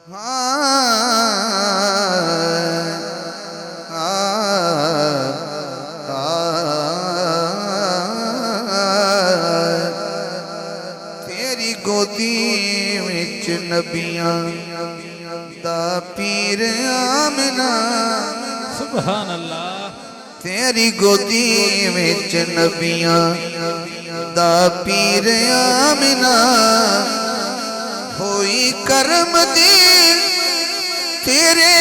तेरी गोदी विच नबियां दा पीर आमना। सुभान अल्लाह। तेरी गोदी विच नबियां दा पीर आमना। होई करम दी तेरे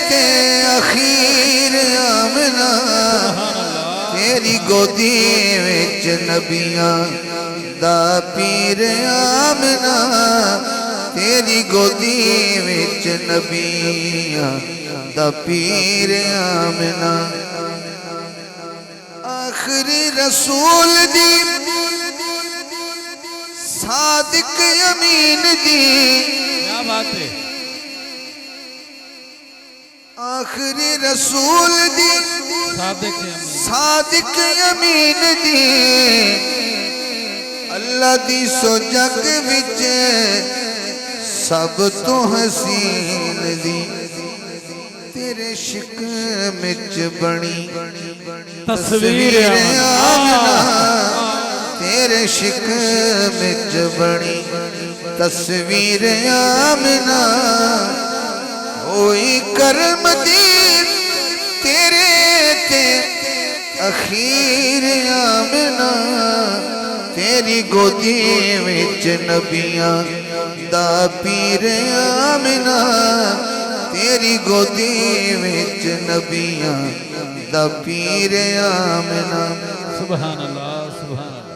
ते अखीर आमना। तेरी गोदी विच नबियां दा पीर आमना। तेरी गोदी विच नबियां दा पीर आमना। आखिरी रसूल दी सादिक यमीन दी। क्या बात है। आखिरी रसूल दी सादिक यमीन दी। अल्लाह दी सो जग विच सब तो हसीन दी। तेरे शिकम विच बनी तस्वीर आमना। तेरे शिकम विच बनी तस्वीर आमना। होई करम दी तेरे ते अखीर आमना। तेरी गोदी विच नबियां दा पीर आमना। तेरी गोदी विच नबियां दा पीर आमना। सुभान अल्लाह सुभान अल्लाह।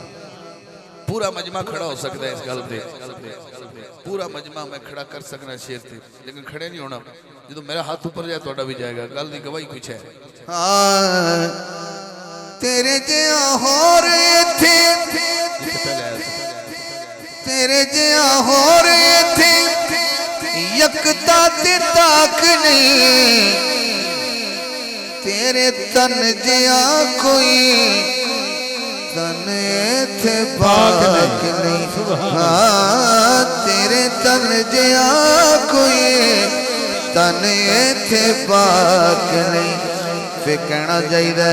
पूरा मजमा खड़ा हो सकता है इस गल पे। पूरा मजमा मैं खड़ा कर सकना शेर थे, लेकिन खड़े नहीं होना। जो मेरा हाथ ऊपर जाए तो भी जाएगा। गल की गवाही कुछ है। हाँ तेरे जिया होर इत्थे, तेरे जिया होर इत्थे यकता ते ताक नहीं। तेरे तन जिया कोई तन इत्थे पाक नहीं। हाँ तेरे तन जिया कोई तन इत्थे पाक नहीं। फिर कहना चाहिए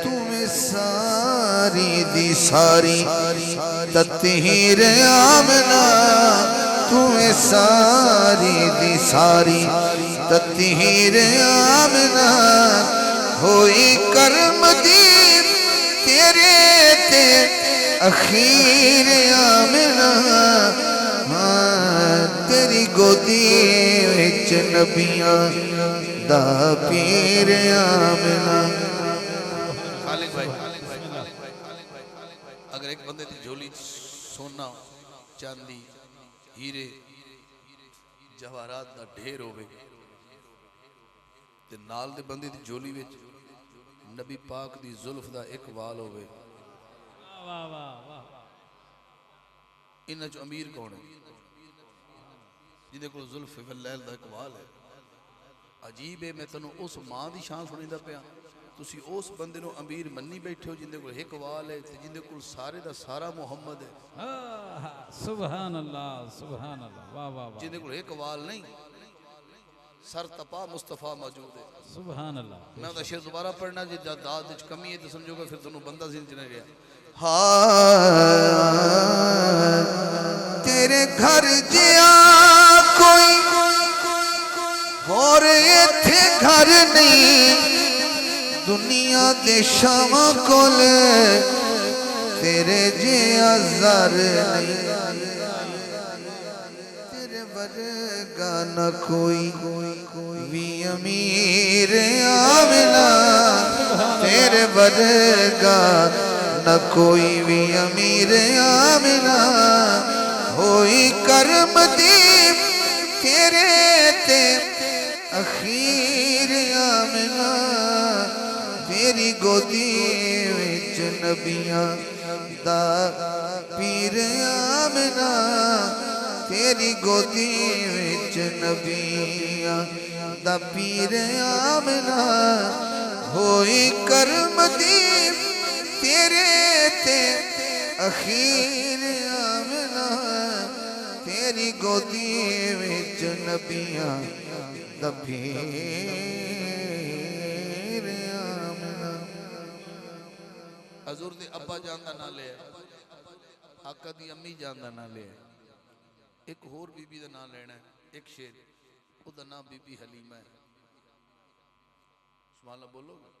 तुम्हें सारी दी सारी तत्हीर आमना। तुम्हें सारी दी सारी तत्हीर आमना। होई करम दी तेरे ते अखीर आमना। तेरी गोदी विच नबियां दा पीर आमना। खालिद भाई, अगर एक बंदे की झोली सोना चांदी हीरे जवाहरात दा ढेर होवे ते नाल दे बंदे दी झोली विच नबी पाक दी जुल्फ दा एक वाल होवे, वाह वाह वाह। इन्हां चों अमीर कौन है? जिहदे कोल जुल्फ वल्लैल दा एक वाल है। अजीब है, मैं तैनूं उस मां दी शान सुणींदा पिया। तुसी उस बंदे नूं अमीर मन्नी बैठे हो जिंदे कोल एक वाल है ते जिंदे कोल सारे दा सारा मुहम्मद है। सुभान अल्लाह सुभान अल्लाह। वाह वाह वाह। जिंदे कोल एक वाल नहीं, सर तपा मुस्तफा मौजूद है। सुभान अल्लाह। मैं उहदा शेर दोबारा पढ़ना, जे दाद विच कमी है तो समझोगा फिर तुहानूं बंदा जिंद च नहीं रहा। हाँ तेरे घर जिया कोई और इत्थे घर नहीं। दुनिया दे शावां कोल तेरे जिया ज़र नहीं। तेरे वर्गा न कोई भी अमीर आमना। तेरे वर्गा न कोई भी अमीर आमना। होई करम दी तेरे ते अखीर आमना। तेरी गोदी विच नबियां दा पीर आमना। तेरी गोदी विच नबियां दा पीर आमना। होई करम दी तेरे ते अखीर आमना। तेरी गोदी विच नबियां दा फेर आमना। हजूर दे अब्बा जान दा नाम लिया, आका दी अम्मी जान दा नाम लिया। एक होर बीबी दा नाम लेना है, एक शेर, उसका नाम बीबी हलीमा है। सुभान अल्लाह बोलोगे?